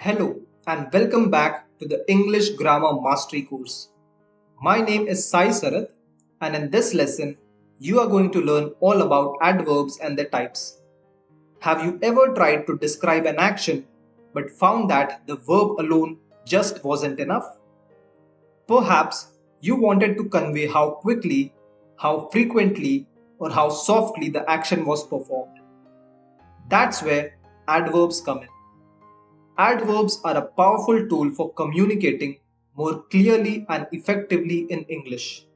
Hello and welcome back to the English Grammar Mastery course. My name is Sai Sarath, and in this lesson you are going to learn all about adverbs and their types. Have you ever tried to describe an action but found that the verb alone just wasn't enough? Perhaps you wanted to convey how quickly, how frequently, or how softly the action was performed. That's where adverbs come in. Adverbs are a powerful tool for communicating more clearly and effectively in English.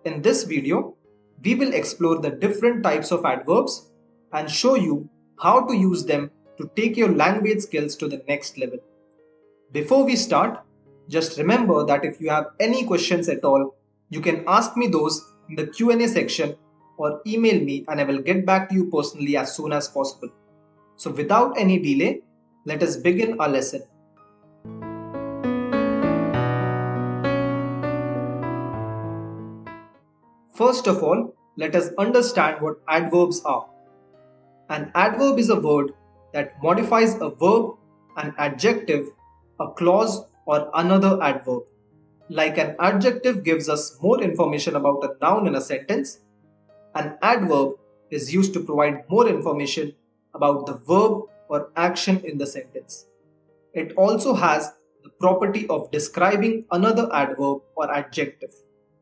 In this video, we will explore the different types of adverbs and show you how to use them to take your language skills to the next level. Before we start, just remember that if you have any questions at all, you can ask me those in the Q&A section or email me and I will get back to you personally as soon as possible. So without any delay, let us begin our lesson. First of all, let us understand what adverbs are. An adverb is a word that modifies a verb, an adjective, a clause, or another adverb. Like an adjective gives us more information about a noun in a sentence, an adverb is used to provide more information about the verb or action in the sentence. It also has the property of describing another adverb or adjective.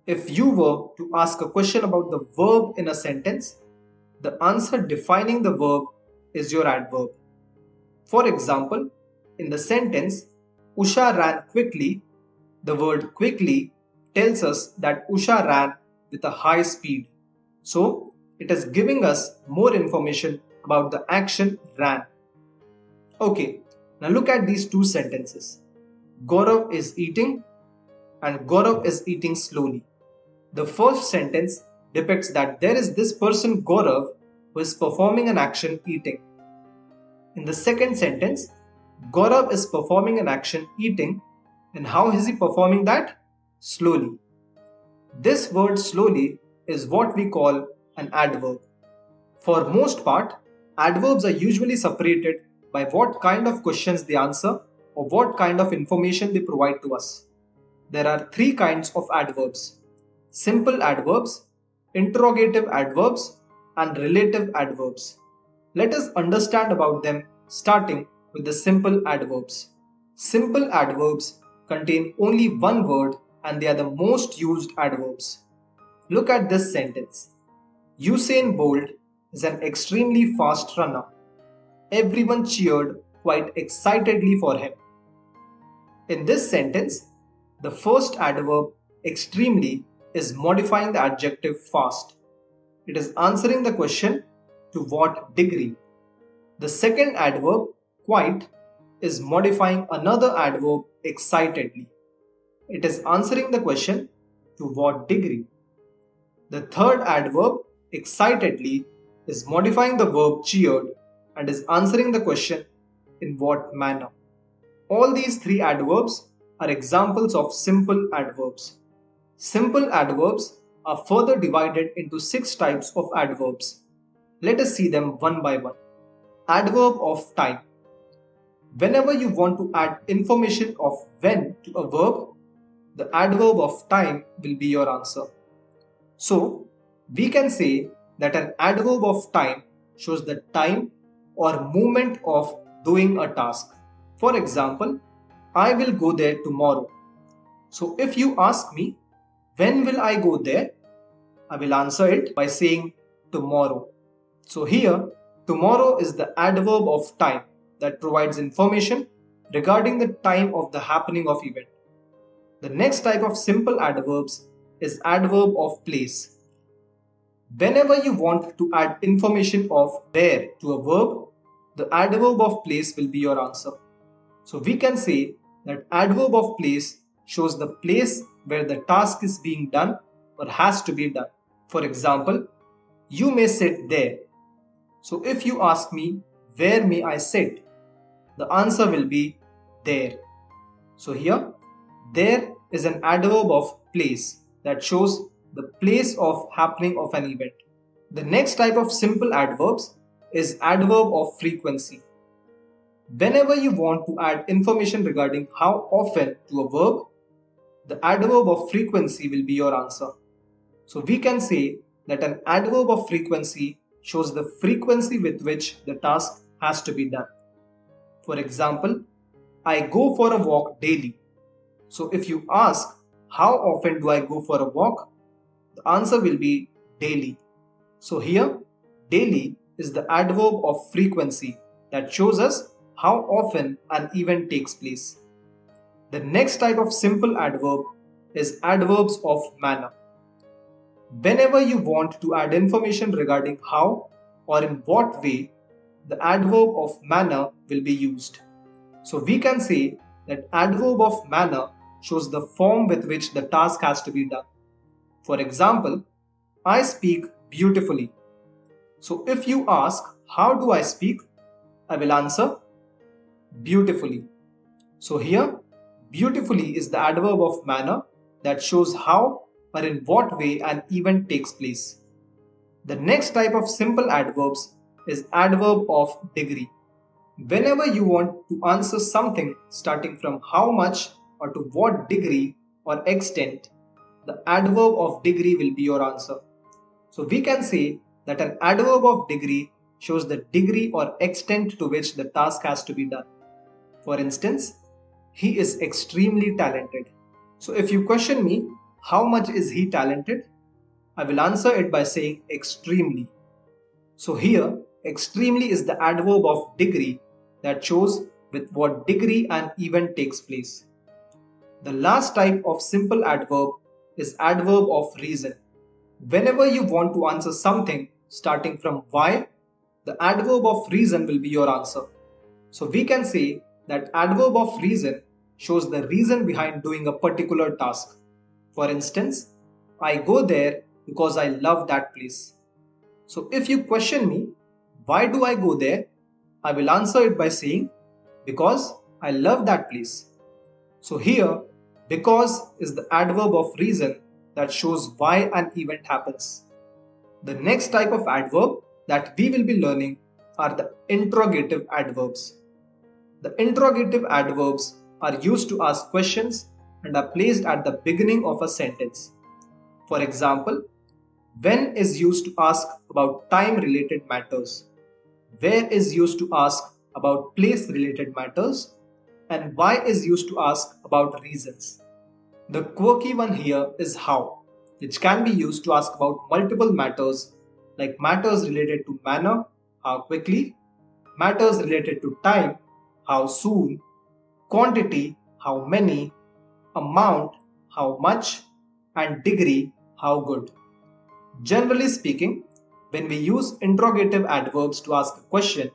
If you were to ask a question about the verb in a sentence, the answer defining the verb is your adverb. For example, in the sentence, Usha ran quickly, the word quickly tells us that Usha ran with a high speed. So, it is giving us more information about the action ran. Okay, now look at these two sentences. Gaurav is eating and Gaurav is eating slowly. The first sentence depicts that there is this person Gaurav who is performing an action eating. In the second sentence, Gaurav is performing an action eating, and how is he performing that? Slowly. This word slowly is what we call an adverb. For most part, adverbs are usually separated by what kind of questions they answer or what kind of information they provide to us. There are three kinds of adverbs: simple adverbs, interrogative adverbs, and relative adverbs. Let us understand about them starting with the simple adverbs. Simple adverbs contain only one word and they are the most used adverbs. Look at this sentence. Usain Bolt is an extremely fast runner. Everyone cheered quite excitedly for him. In this sentence, the first adverb extremely is modifying the adjective fast. It is answering the question to what degree. The second adverb quite is modifying another adverb excitedly. It is answering the question to what degree. The third adverb excitedly is modifying the verb cheered and is answering the question in what manner. All these three adverbs are examples of simple adverbs. Simple adverbs are further divided into 6 types of adverbs. Let us see them one by one. Adverb of time. Whenever you want to add information of when to a verb, the adverb of time will be your answer. So, we can say that an adverb of time shows the time or moment of doing a task. For example, I will go there tomorrow. So, if you ask me, when will I go there? I will answer it by saying tomorrow. So, here, tomorrow is the adverb of time that provides information regarding the time of the happening of event. The next type of simple adverbs is adverb of place. Whenever you want to add information of where to a verb, the adverb of place will be your answer. So we can say that adverb of place shows the place where the task is being done or has to be done. For example, you may sit there. So if you ask me, where may I sit? The answer will be there. So here, there is an adverb of place that shows the place of happening of an event. The next type of simple adverbs is adverb of frequency. Whenever you want to add information regarding how often to a verb, the adverb of frequency will be your answer. So we can say that an adverb of frequency shows the frequency with which the task has to be done. For example, I go for a walk daily. So if you ask, how often do I go for a walk? The answer will be daily. So here, daily is the adverb of frequency that shows us how often an event takes place. The next type of simple adverb is adverbs of manner. Whenever you want to add information regarding how or in what way, the adverb of manner will be used. So we can say that adverb of manner shows the form with which the task has to be done. For example, I speak beautifully. So if you ask, how do I speak? I will answer beautifully. So here, beautifully is the adverb of manner that shows how or in what way an event takes place. The next type of simple adverbs is adverb of degree. Whenever you want to answer something starting from how much or to what degree or extent, the adverb of degree will be your answer. So we can say that an adverb of degree shows the degree or extent to which the task has to be done. For instance, he is extremely talented. So if you question me, how much is he talented? I will answer it by saying extremely. So here, extremely is the adverb of degree that shows with what degree an event takes place. The last type of simple adverb is adverb of reason. Whenever you want to answer something starting from why, the adverb of reason will be your answer. So we can say that adverb of reason shows the reason behind doing a particular task. For instance, I go there because I love that place. So if you question me, why do I go there? I will answer it by saying, because I love that place. So here, because is the adverb of reason that shows why an event happens. The next type of adverb that we will be learning are the interrogative adverbs. The interrogative adverbs are used to ask questions and are placed at the beginning of a sentence. For example, when is used to ask about time related matters, where is used to ask about place related matters, and why is used to ask about reasons. The quirky one here is how, which can be used to ask about multiple matters like matters related to manner, how quickly, matters related to time, how soon, quantity, how many, amount, how much, and degree, how good. Generally speaking, when we use interrogative adverbs to ask a question,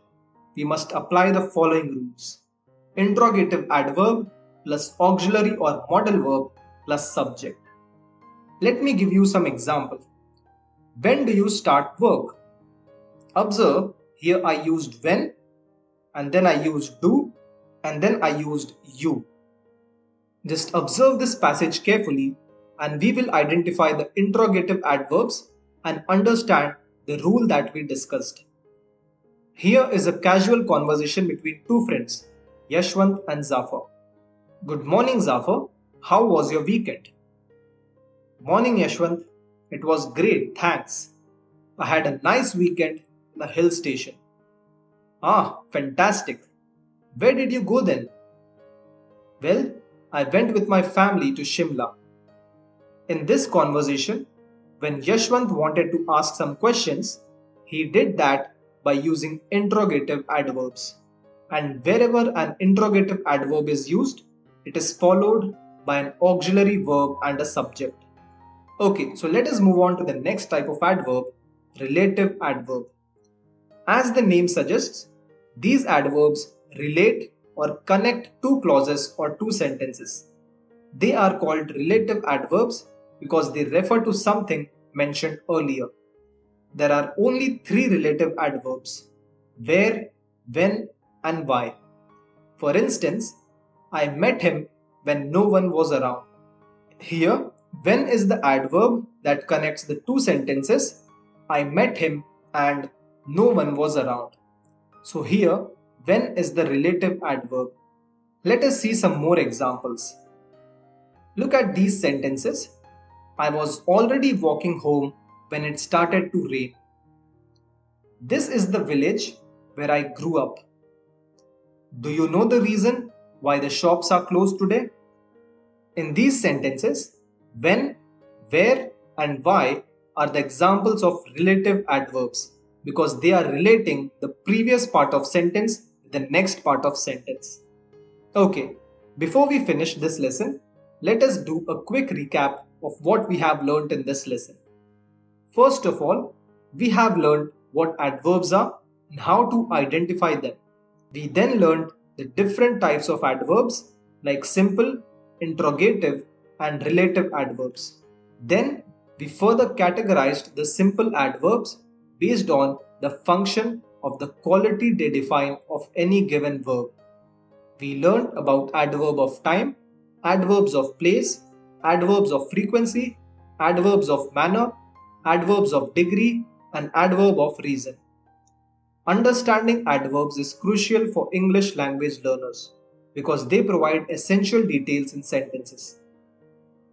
we must apply the following rules. Interrogative adverb plus auxiliary or modal verb plus subject. Let me give you some example. When do you start work? Observe, here I used when, and then I used do, and then I used you. Just observe this passage carefully and we will identify the interrogative adverbs and understand the rule that we discussed. Here is a casual conversation between two friends, Yashwant and Zafar. Good morning, Zafar. How was your weekend? Morning, Yashwant. It was great, thanks. I had a nice weekend in a hill station. Ah, fantastic. Where did you go then? Well, I went with my family to Shimla. In this conversation, when Yashwant wanted to ask some questions, he did that by using interrogative adverbs. And wherever an interrogative adverb is used, it is followed by an auxiliary verb and a subject. Okay, so let us move on to the next type of adverb, relative adverb. As the name suggests, these adverbs relate or connect two clauses or two sentences. They are called relative adverbs because they refer to something mentioned earlier. There are only three relative adverbs: where, when, and why. For instance, I met him when no one was around. Here, when is the adverb that connects the two sentences, I met him and no one was around. So here, When is the relative adverb? Let us see some more examples. Look at these sentences. I was already walking home when it started to rain. This is the village where I grew up. Do you know the reason why the shops are closed today? In these sentences, when, where, and why are the examples of relative adverbs because they are relating the previous part of sentence with the next part of sentence. Okay, before we finish this lesson, let us do a quick recap of what we have learned in this lesson. First of all, we have learned what adverbs are and how to identify them. We then learned the different types of adverbs like simple, interrogative, and relative adverbs. Then we further categorized the simple adverbs based on the function of the quality they define of any given verb. We learned about adverb of time, adverbs of place, adverbs of frequency, adverbs of manner, adverbs of degree, and adverb of reason. Understanding adverbs is crucial for English language learners because they provide essential details in sentences.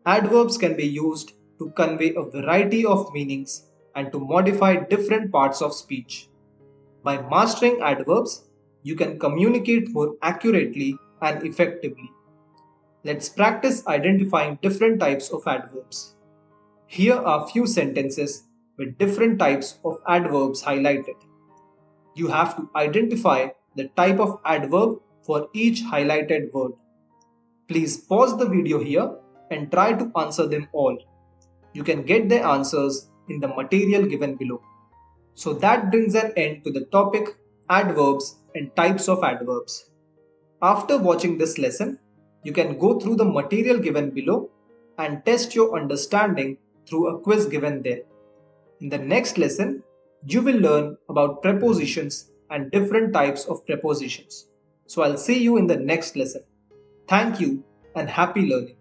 Adverbs can be used to convey a variety of meanings and to modify different parts of speech. By mastering adverbs, you can communicate more accurately and effectively. Let's practice identifying different types of adverbs. Here are few sentences with different types of adverbs highlighted. You have to identify the type of adverb for each highlighted word. Please pause the video here and try to answer them all. You can get the answers in the material given below. So that brings an end to the topic adverbs and types of adverbs. After watching this lesson, you can go through the material given below and test your understanding through a quiz given there. In the next lesson, you will learn about prepositions and different types of prepositions. So I'll see you in the next lesson. Thank you and happy learning.